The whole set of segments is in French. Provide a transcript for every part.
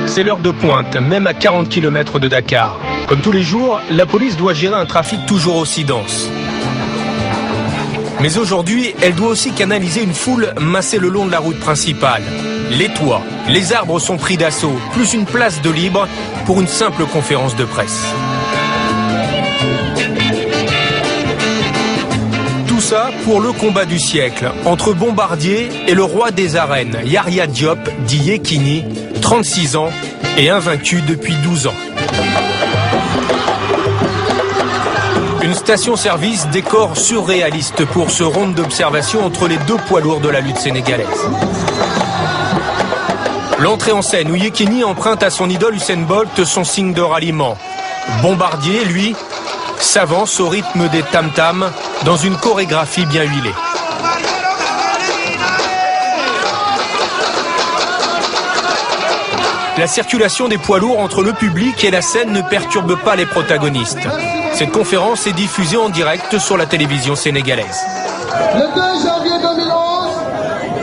C'est l'heure de pointe, même à 40 km de Dakar. Comme tous les jours, la police doit gérer un trafic toujours aussi dense. Mais aujourd'hui, elle doit aussi canaliser une foule massée le long de la route principale. Les toits, les arbres sont pris d'assaut, plus une place de libre pour une simple conférence de presse. Tout ça pour le combat du siècle entre Bombardier et le roi des arènes, Yahya Diop, dit Yekini, 36 ans et invaincu depuis 12 ans. Une station-service décor surréaliste pour ce round d'observation entre les deux poids lourds de la lutte sénégalaise. L'entrée en scène où Yekini emprunte à son idole Usain Bolt son signe de ralliement. Bombardier, lui, s'avance au rythme des tam-tams dans une chorégraphie bien huilée. La circulation des poids lourds entre le public et la scène ne perturbe pas les protagonistes. Cette conférence est diffusée en direct sur la télévision sénégalaise. Le 2 janvier 2011,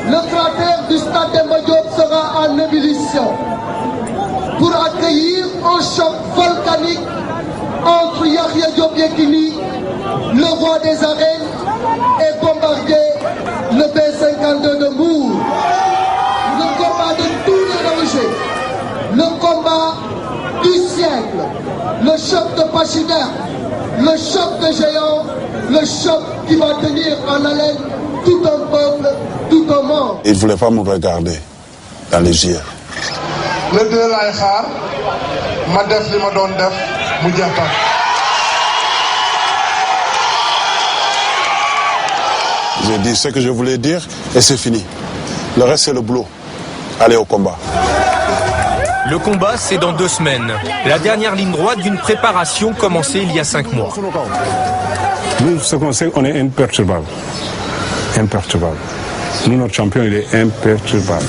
le cratère du stade Demba Diop sera en ébullition pour accueillir un choc volcanique entre Yahya Diop Yekini, le roi des arènes, et Bombardier, le B-52 de Mour. Le combat de tous les dangers, le combat du siècle, le choc de pachyderme, le choc de géants, le choc qui va tenir en haleine tout un peuple, tout un monde. Il ne voulait pas me regarder dans les yeux. Le 2 laay xaar ma def li ma doon def mu jàppa. J'ai dit ce que je voulais dire et c'est fini. Le reste c'est le boulot. Allez au combat. Le combat, c'est dans 2 semaines. La dernière ligne droite d'une préparation commencée il y a 5 mois. Nous, ce qu'on sait, on est imperturbable. Imperturbable. Nous, notre champion, il est imperturbable.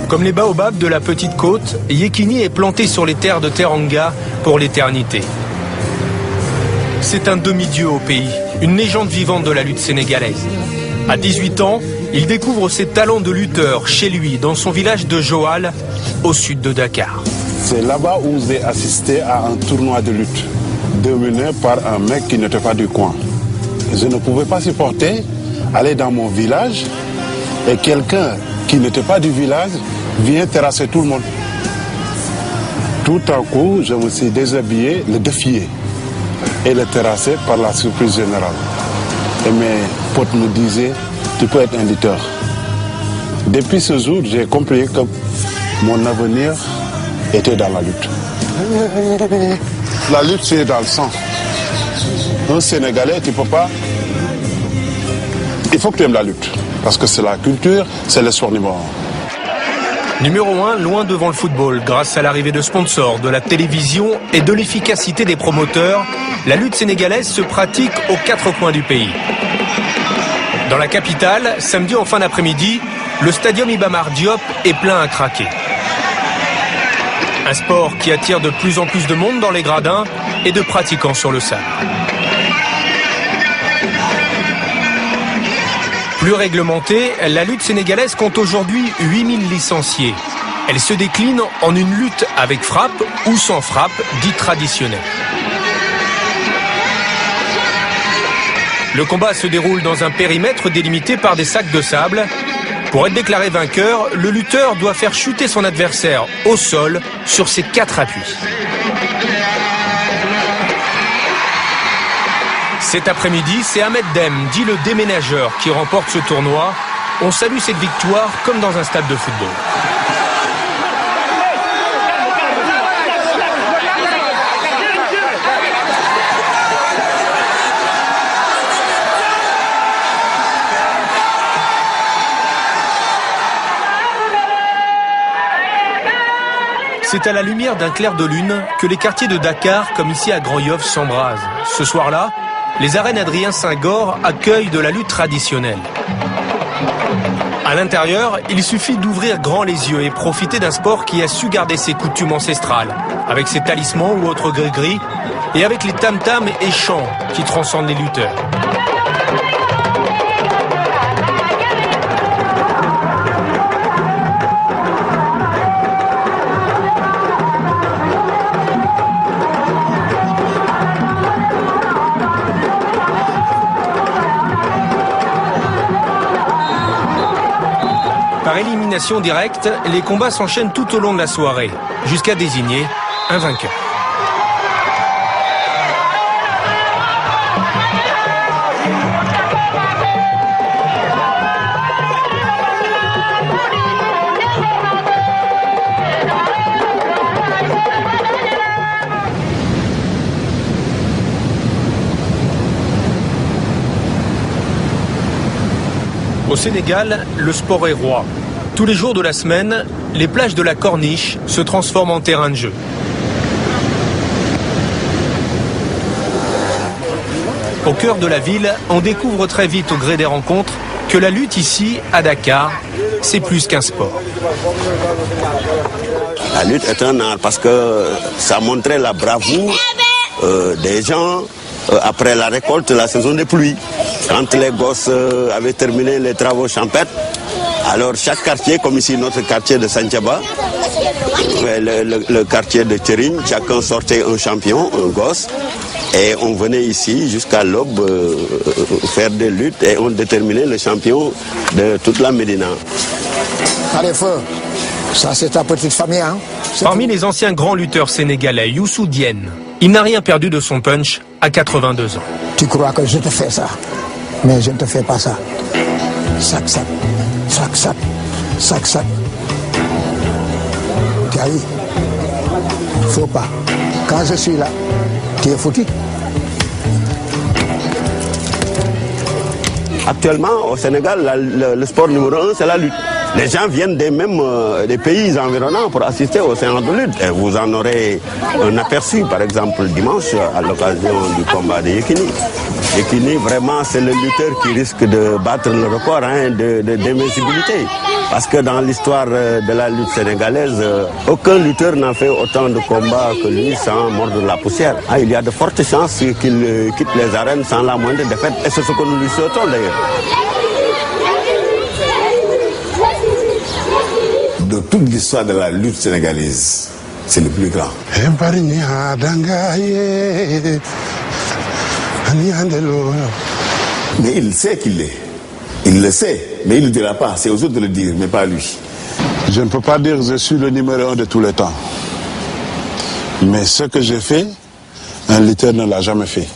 Comme les baobabs de la petite côte, Yekini est planté sur les terres de Teranga pour l'éternité. C'est un demi-dieu au pays, une légende vivante de la lutte sénégalaise. À 18 ans, il découvre ses talents de lutteur chez lui, dans son village de Joal, au sud de Dakar. C'est là-bas où j'ai assisté à un tournoi de lutte, dominé par un mec qui n'était pas du coin. Je ne pouvais pas supporter aller dans mon village et quelqu'un qui n'était pas du village vient terrasser tout le monde. Tout à coup, je me suis déshabillé, le défier et le terrasser par la surprise générale. Et mes potes me disaient, tu peux être un lutteur. Depuis ce jour, j'ai compris que mon avenir était dans la lutte. La lutte, c'est dans le sang. Un Sénégalais, tu peux pas... Il faut que tu aimes la lutte. Parce que c'est la culture, c'est le sport numéro 1. Numéro 1, loin devant le football, grâce à l'arrivée de sponsors, de la télévision et de l'efficacité des promoteurs, la lutte sénégalaise se pratique aux 4 coins du pays. Dans la capitale, samedi en fin d'après-midi, le stadium Iba Mar Diop est plein à craquer. Un sport qui attire de plus en plus de monde dans les gradins et de pratiquants sur le sable. Plus réglementée, la lutte sénégalaise compte aujourd'hui 8000 licenciés. Elle se décline en une lutte avec frappe ou sans frappe, dite traditionnelle. Le combat se déroule dans un périmètre délimité par des sacs de sable. Pour être déclaré vainqueur, le lutteur doit faire chuter son adversaire au sol sur ses 4 appuis. Cet après-midi, c'est Ahmed Dem, dit le déménageur, qui remporte ce tournoi. On salue cette victoire comme dans un stade de football. C'est à la lumière d'un clair de lune que les quartiers de Dakar, comme ici à Grand Yoff, s'embrasent. Ce soir-là, les arènes Adrien Senghor accueillent de la lutte traditionnelle. À l'intérieur, il suffit d'ouvrir grand les yeux et profiter d'un sport qui a su garder ses coutumes ancestrales, avec ses talismans ou autres gris-gris, et avec les tam-tams et chants qui transcendent les lutteurs. Par élimination directe, les combats s'enchaînent tout au long de la soirée, jusqu'à désigner un vainqueur. Au Sénégal, le sport est roi. Tous les jours de la semaine, les plages de la Corniche se transforment en terrain de jeu. Au cœur de la ville, on découvre très vite au gré des rencontres que la lutte ici, à Dakar, c'est plus qu'un sport. La lutte est un art parce que ça montrait la bravoure des gens après la récolte, la saison des pluies. Quand les gosses avaient terminé les travaux champêtres, alors chaque quartier, comme ici notre quartier de Santhiaba, le quartier de Tchérine, chacun sortait un champion, un gosse, et on venait ici jusqu'à l'aube faire des luttes et on déterminait le champion de toute la Médina. Allez, feu, ça c'est ta petite famille, hein? Parmi les anciens grands lutteurs sénégalais, Youssou Diène, il n'a rien perdu de son punch à 82 ans. Tu crois que je te fais ça, mais je ne te fais pas ça. Sac, sac, sac, sac, sac, sac. Tu as vu? Faut pas. Quand je suis là, tu es foutu. Actuellement, au Sénégal, le sport numéro 1, c'est la lutte. Les gens viennent des pays environnants pour assister aux séances de lutte. Et vous en aurez un aperçu, par exemple, dimanche, à l'occasion du combat de Yekini. Yekini, vraiment, c'est le lutteur qui risque de battre le record d'invincibilité. Parce que dans l'histoire de la lutte sénégalaise, aucun lutteur n'a fait autant de combats que lui sans mordre la poussière. Il y a de fortes chances qu'il quitte les arènes sans la moindre défaite. Et c'est ce que nous lui souhaitons d'ailleurs. De toute l'histoire de la lutte sénégalaise, c'est le plus grand. Mais il sait qu'il l'est. Il le sait, mais il ne le dira pas. C'est aux autres de le dire, mais pas lui. Je ne peux pas dire que je suis le numéro 1 de tous les temps. Mais ce que j'ai fait, un lutteur ne l'a jamais fait.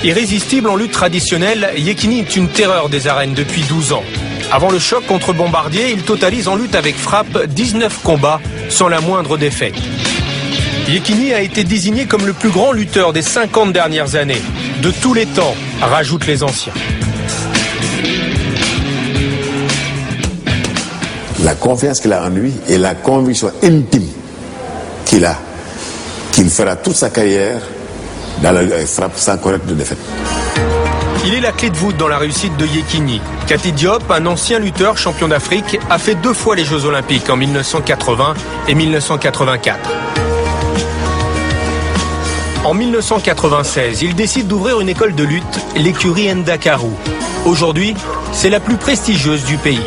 Irrésistible en lutte traditionnelle, Yekini est une terreur des arènes depuis 12 ans. Avant le choc contre Bombardier, il totalise en lutte avec frappe 19 combats sans la moindre défaite. Yekini a été désigné comme le plus grand lutteur des 50 dernières années. De tous les temps, rajoutent les anciens. La confiance qu'il a en lui et la conviction intime qu'il a, qu'il fera toute sa carrière dans la frappe sans connaître de défaite. Il est la clé de voûte dans la réussite de Yekini. Kati Diop, un ancien lutteur champion d'Afrique, a fait 2 fois les Jeux Olympiques en 1980 et 1984. En 1996, il décide d'ouvrir une école de lutte, l'écurie Ndakarou. Aujourd'hui, c'est la plus prestigieuse du pays.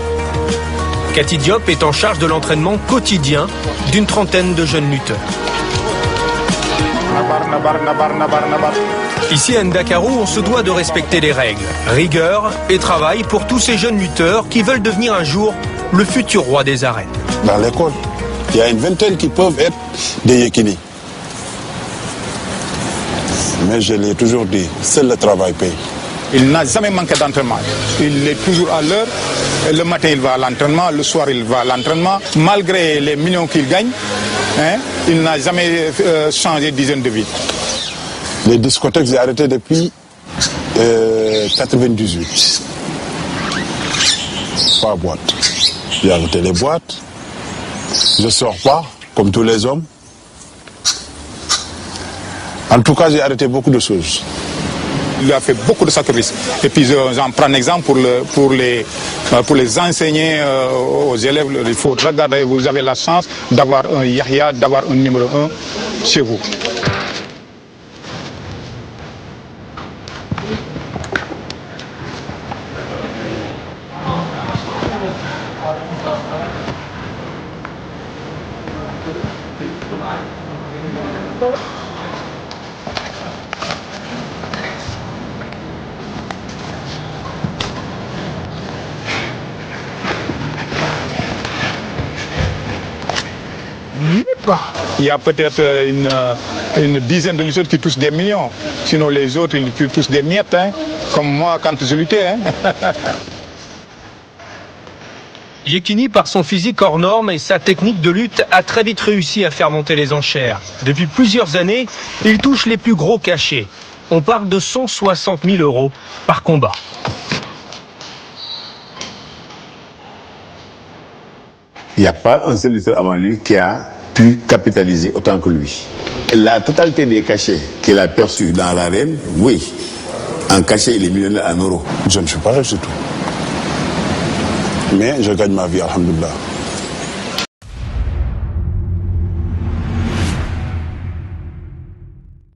Kati Diop est en charge de l'entraînement quotidien d'une trentaine de jeunes lutteurs. Ici à Ndakarou, on se doit de respecter les règles, rigueur et travail pour tous ces jeunes lutteurs qui veulent devenir un jour le futur roi des arènes. Dans l'école, il y a une vingtaine qui peuvent être des Yekini. Mais je l'ai toujours dit, seul le travail paye. Il n'a jamais manqué d'entraînement. Il est toujours à l'heure. Le matin, il va à l'entraînement. Le soir, il va à l'entraînement. Malgré les millions qu'il gagne, il n'a jamais changé d'hygiène de vie. Les discothèques, j'ai arrêté depuis 98. Pas boîte. J'ai arrêté les boîtes. Je ne sors pas, comme tous les hommes. En tout cas, j'ai arrêté beaucoup de choses. Il a fait beaucoup de sacrifices. Et puis j'en prends un exemple pour les enseigner aux élèves. Il faut regarder, vous avez la chance d'avoir un Yahya, d'avoir un numéro 1 chez vous. Il y a peut-être une dizaine de lutteurs qui touchent des millions. Sinon les autres, ils touchent des miettes, hein, comme moi quand je luttais. Hein. Yekini, par son physique hors norme et sa technique de lutte, a très vite réussi à faire monter les enchères. Depuis plusieurs années, il touche les plus gros cachets. On parle de 160 000 € par combat. Il n'y a pas un seul lutteur avant lui qui a pu capitaliser autant que lui. La totalité des cachets qu'il a perçus dans l'arène, oui. En cachet, il est millionnaire en euros. Je ne suis pas riche du tout. Mais je gagne ma vie, alhamdoulilah.